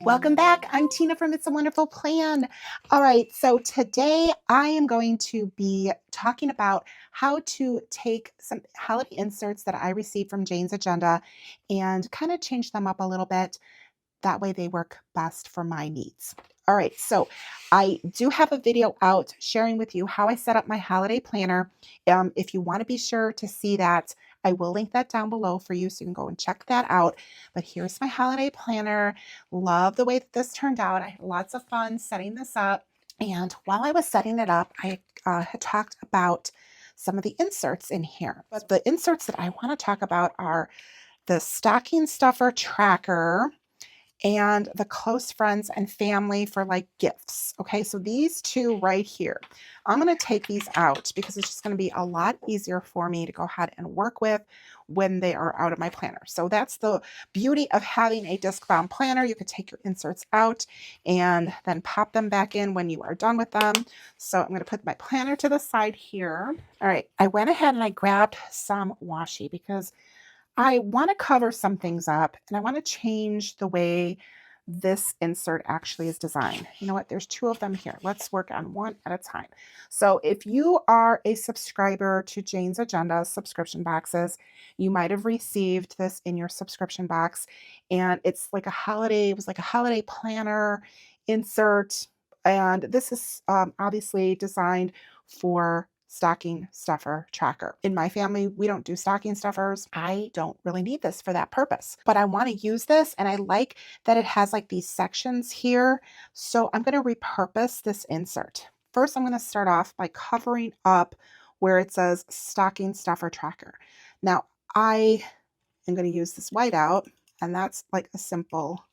Welcome back. I'm Tina from It's a Wonderful Plan. All right, so today I am going to be talking about how to take some holiday inserts that I received from Jane's Agenda and kind of change them up a little bit. That way they work best for my needs. All right, so I do have a video out sharing with you how I set up my holiday planner. If you want to be sure to see that, I will link that down below for you so you can go and check that out. But here's my holiday planner. Love the way that this turned out. I had lots of fun setting this up. And while I was setting it up, I had talked about some of the inserts in here. But the inserts that I want to talk about are the stocking stuffer tracker and the close friends and family for like gifts. Okay, so these two right here, I'm going to take these out because it's just going to be a lot easier for me to go ahead and work with when they are out of my planner. So that's the beauty of having a disc bound planner. You could take your inserts out and then pop them back in when you are done with them. So I'm going to put my planner to the side here. All right, I went ahead and I grabbed some washi because I want to cover some things up and I want to change the way this insert actually is designed. You know what? There's two of them here. Let's work on one at a time. So if you are a subscriber to Jane's Agenda subscription boxes, you might have received this in your subscription box. And it's like a holiday, it was like a holiday planner insert. And this is obviously designed for stocking stuffer tracker. In my family, we don't do stocking stuffers. I don't really need this for that purpose, but I want to use this and I like that it has like these sections here. So I'm going to repurpose this insert. First, I'm going to start off by covering up where it says stocking stuffer tracker. Now I am going to use this whiteout and that's like a simple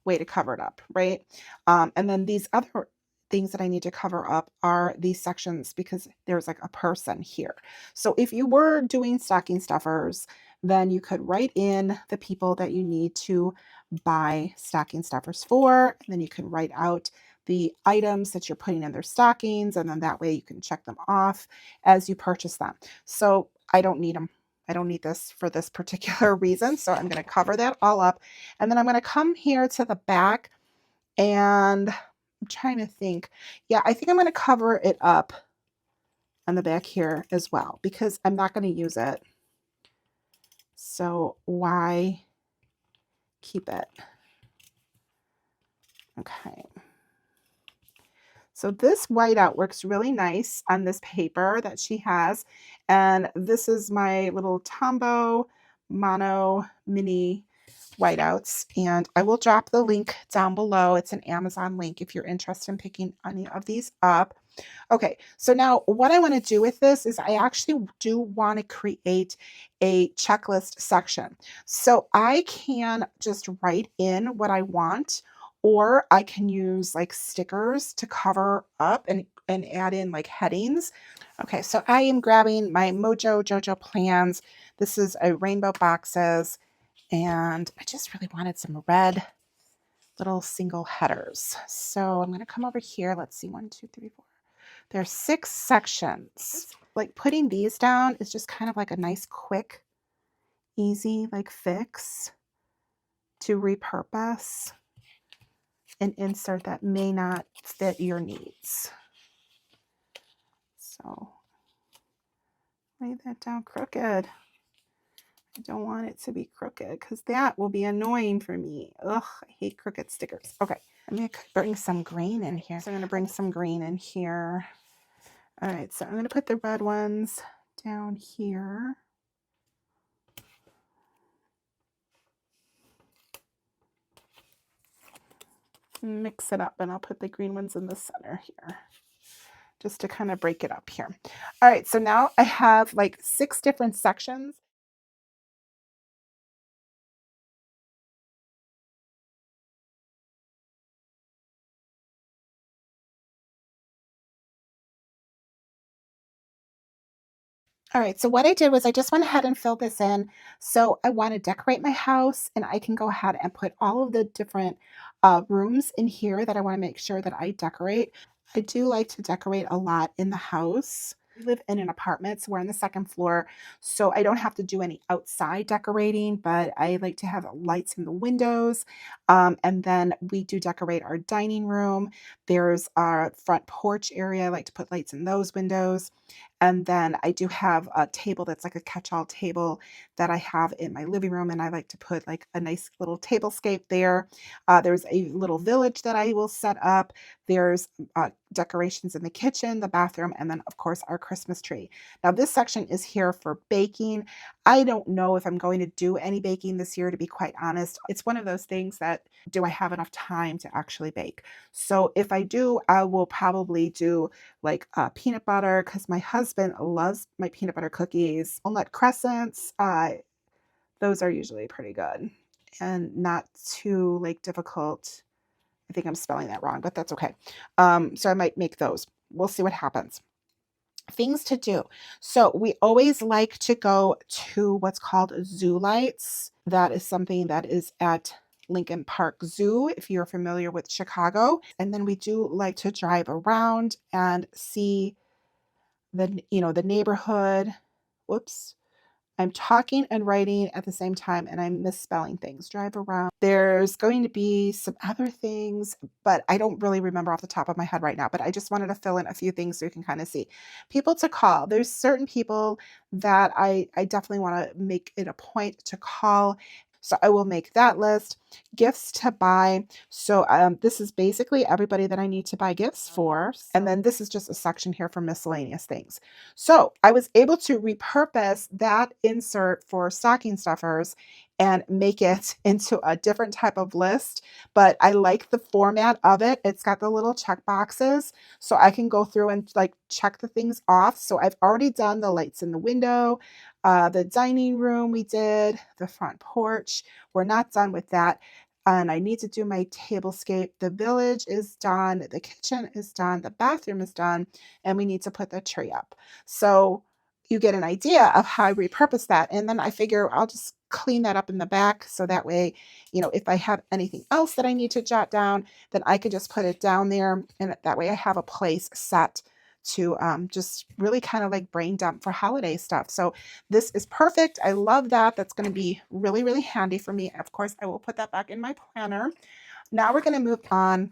way to cover it up, right? And then these other things that I need to cover up are these sections because there's like a person here. So if you were doing stocking stuffers, then you could write in the people that you need to buy stocking stuffers for, and then you can write out the items that you're putting in their stockings, and then that way you can check them off as you purchase them. So I don't need them. I don't need this for this particular reason. So I'm going to cover that all up. And then I'm going to come here to the back and I'm trying to think. Yeah, I think I'm going to cover it up on the back here as well because I'm not going to use it. So why keep it? Okay. So this whiteout works really nice on this paper that she has. And this is my little Tombow Mono Mini whiteouts. And I will drop the link down below. It's an Amazon link if you're interested in picking any of these up. Okay, so now what I want to do with this is I actually do want to create a checklist section. So I can just write in what I want, or I can use like stickers to cover up and add in like headings. Okay, so I am grabbing my Mojo Jojo plans. This is a rainbow boxes, and I just really wanted some red little single headers. So I'm going to come over here. Let's see, 1, 2, 3, 4. There's 6 sections. Like putting these down is just kind of like a nice, quick, easy like fix to repurpose an insert that may not fit your needs. So lay that down crooked. I don't want it to be crooked because that will be annoying for me. Ugh, I hate crooked stickers. Okay, I'm going to bring some green in here. So I'm going to bring some green in here. All right, so I'm going to put the red ones down here. Mix it up and I'll put the green ones in the center here just to kind of break it up here. All right, so now I have like 6 different sections. All right, so what I did was I just went ahead and filled this in. So I want to decorate my house and I can go ahead and put all of the different rooms in here that I want to make sure that I decorate. I do like to decorate a lot in the house. We live in an apartment, so we're on the second floor, so I don't have to do any outside decorating, but I like to have lights in the windows. And then we do decorate our dining room. There's our front porch area. I like to put lights in those windows. And then I do have a table that's like a catch-all table that I have in my living room, and I like to put like a nice little tablescape there. There's a little village that I will set up. There's decorations in the kitchen, the bathroom, and then, of course, our Christmas tree. Now, this section is here for baking. I don't know if I'm going to do any baking this year, to be quite honest. It's one of those things that, do I have enough time to actually bake? So if I do, I will probably do like peanut butter because my husband loves my peanut butter cookies. Walnut crescents, those are usually pretty good and not too like difficult. I think I'm spelling that wrong, but that's okay. So I might make those. We'll see what happens. Things to do. So we always like to go to what's called Zoo Lights. That is something that is at Lincoln Park Zoo, if you're familiar with Chicago. And then we do like to drive around and see the neighborhood. Whoops. I'm talking and writing at the same time and I'm misspelling things. Drive around. There's going to be some other things, but I don't really remember off the top of my head right now. But I just wanted to fill in a few things so you can kind of see. People to call. There's certain people that I definitely want to make it a point to call. So I will make that list. Gifts to buy. So this is basically everybody that I need to buy gifts for. And then this is just a section here for miscellaneous things. So I was able to repurpose that insert for stocking stuffers and make it into a different type of list. But I like the format of it. It's got the little check boxes, so I can go through and like check the things off. So I've already done the lights in the window, the dining room we did, the front porch. We're not done with that. And I need to do my tablescape. The village is done. The kitchen is done. The bathroom is done. And we need to put the tree up. So you get an idea of how I repurpose that. And then I figure I'll just clean that up in the back. So that way, if I have anything else that I need to jot down, then I can just put it down there. And that way I have a place set to just really kind of like brain dump for holiday stuff. So this is perfect. I love that. That's going to be really, really handy for me. Of course, I will put that back in my planner. Now we're going to move on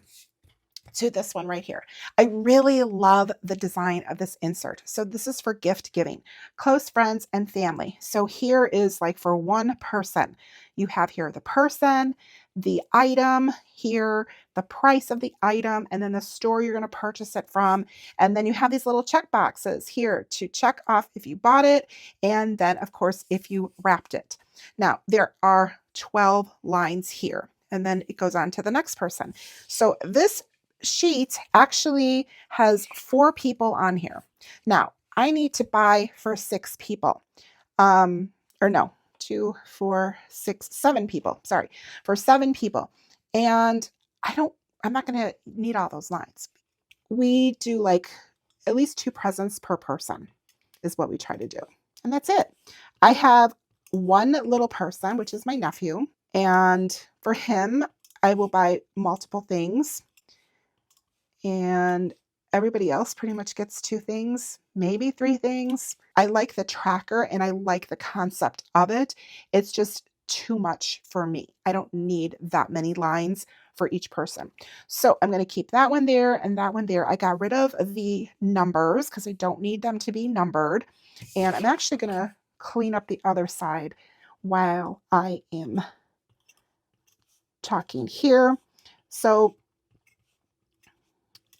to this one right here. I really love the design of this insert. So this is for gift giving, close friends and family. So here is like for one person. You have here the person, the item here, the price of the item, and then the store you're going to purchase it from. And then you have these little check boxes here to check off if you bought it. And then of course, if you wrapped it. Now there are 12 lines here. And then it goes on to the next person. So this sheet actually has 4 people on here. Now, I need to buy for 6 people. Or no, 2, 4, 6, 7 people. Sorry, for 7 people. And I'm not going to need all those lines. We do like at least 2 presents per person is what we try to do. And that's it. I have one little person, which is my nephew. And for him, I will buy multiple things. And everybody else pretty much gets 2 things, maybe 3 things. I like the tracker and I like the concept of it. It's just too much for me. I don't need that many lines for each person. So I'm going to keep that one there and that one there. I got rid of the numbers because I don't need them to be numbered. And I'm actually going to clean up the other side while I am talking here. So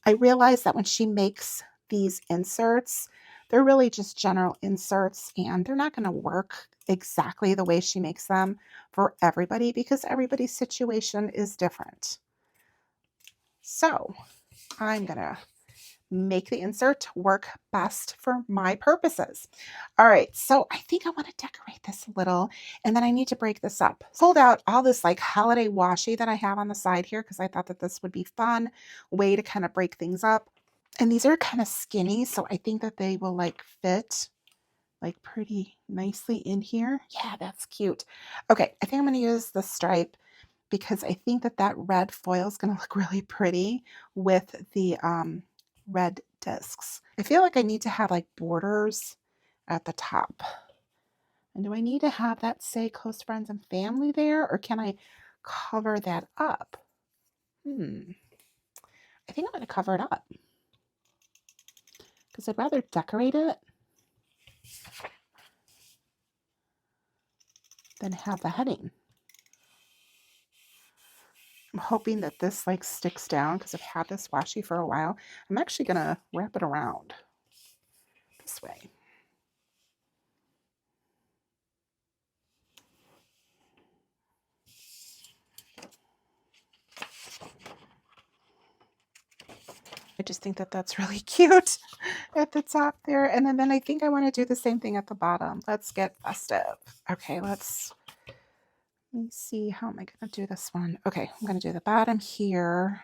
I realized that when she makes these inserts, they're really just general inserts and they're not going to work exactly the way she makes them for everybody because everybody's situation is different. So I'm going to make the insert work best for my purposes. All right, so I think I want to decorate this a little and then I need to break this up. Pulled out all this like holiday washi that I have on the side here because I thought that this would be fun way to kind of break things up. And these are kind of skinny, so I think that they will like fit like pretty nicely in here. Yeah, that's cute. Okay, I think I'm going to use the stripe because I think that that red foil is going to look really pretty with the red discs. I feel like I need to have like borders at the top. And do I need to have that say close friends and family there, or can I cover that up? I think I'm going to cover it up because I'd rather decorate it than have the heading. I'm hoping that this like sticks down because I've had this washi for a while. I'm actually going to wrap it around this way. I just think that that's really cute at the top there. And then I think I want to do the same thing at the bottom. Let's get festive. Okay, let me see. How am I going to do this one? Okay, I'm going to do the bottom here.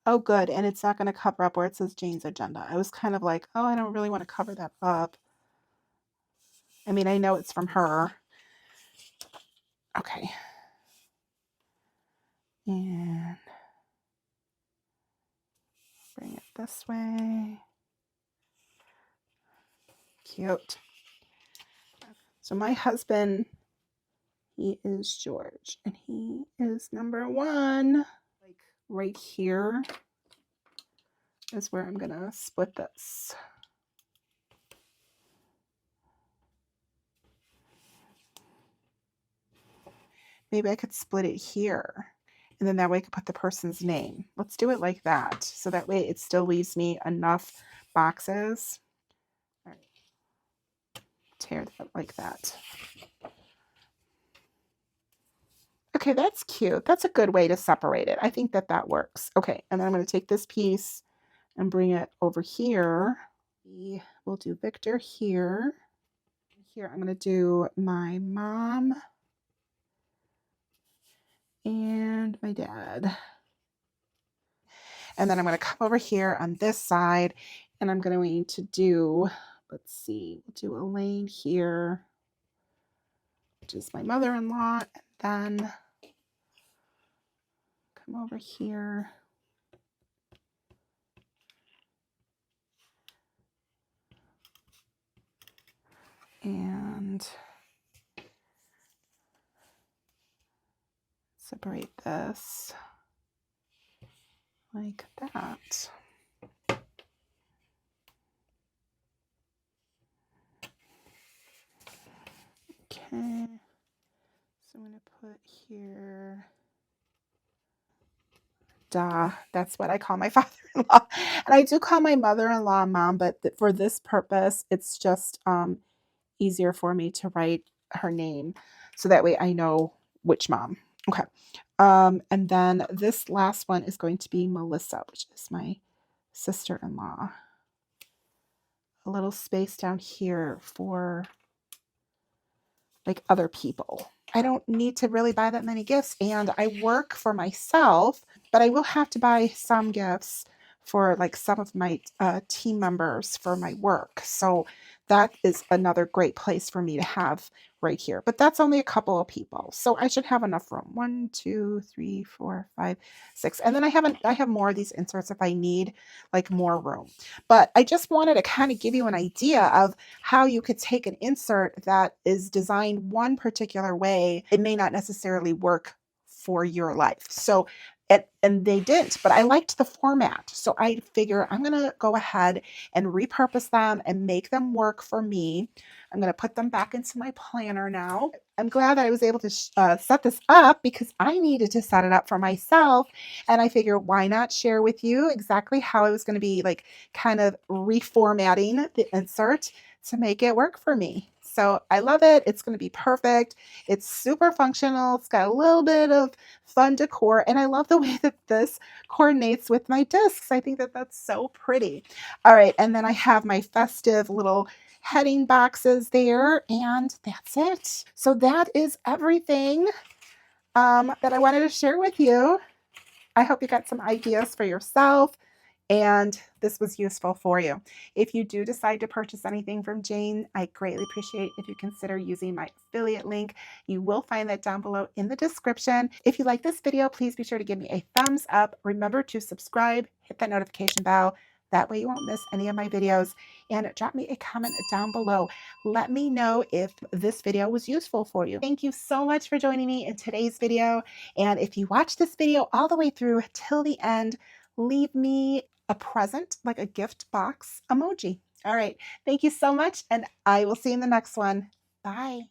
Oh, good. And it's not going to cover up where it says Jane's Agenda. I was kind of like, oh, I don't really want to cover that up. I mean, I know it's from her. Okay. And bring it this way. Cute. So my husband, he is George, and he is number 1. Like right here is where I'm going to split this. Maybe I could split it here, and then that way I could put the person's name. Let's do it like that. So that way it still leaves me enough boxes. All right. Tear that like that. Okay, that's cute. That's a good way to separate it. I think that that works. Okay, and then I'm going to take this piece and bring it over here. We'll do Victor here. Here I'm going to do my mom and my dad. And then I'm going to come over here on this side, and I'm going to do, let's see, we'll do Elaine here, which is my mother-in-law, and then come over here. And separate this like that. Okay, so I'm going to put here, that's what I call my father-in-law. And I do call my mother-in-law mom, but for this purpose, it's just easier for me to write her name. So that way I know which mom. Okay. And then this last one is going to be Melissa, which is my sister-in-law. A little space down here for like other people. I don't need to really buy that many gifts, and I work for myself, but I will have to buy some gifts for like some of my team members for my work. So that is another great place for me to have right here. But that's only a couple of people, so I should have enough room. 1, 2, 3, 4, 5, 6, and then I have more of these inserts if I need like more room. But I just wanted to kind of give you an idea of how you could take an insert that is designed one particular way. It may not necessarily work for your life. So and they didn't, but I liked the format. So I figure I'm going to go ahead and repurpose them and make them work for me. I'm going to put them back into my planner now. I'm glad that I was able to set this up because I needed to set it up for myself. And I figure why not share with you exactly how I was going to be like kind of reformatting the insert to make it work for me. So I love it. It's going to be perfect. It's super functional. It's got a little bit of fun decor. And I love the way that this coordinates with my discs. I think that that's so pretty. All right. And then I have my festive little heading boxes there. And that's it. So that is everything that I wanted to share with you. I hope you got some ideas for yourself. and this was useful for you. If you do decide to purchase anything from Jane, I greatly appreciate if you consider using my affiliate link. You will find that down below in the description. If you like this video, please be sure to give me a thumbs up. Remember to subscribe, hit that notification bell. That way you won't miss any of my videos. And drop me a comment down below. Let me know if this video was useful for you. Thank you so much for joining me in today's video. And if you watch this video all the way through till the end, leave me a present, like a gift box emoji. All right. Thank you so much, and I will see you in the next one. Bye.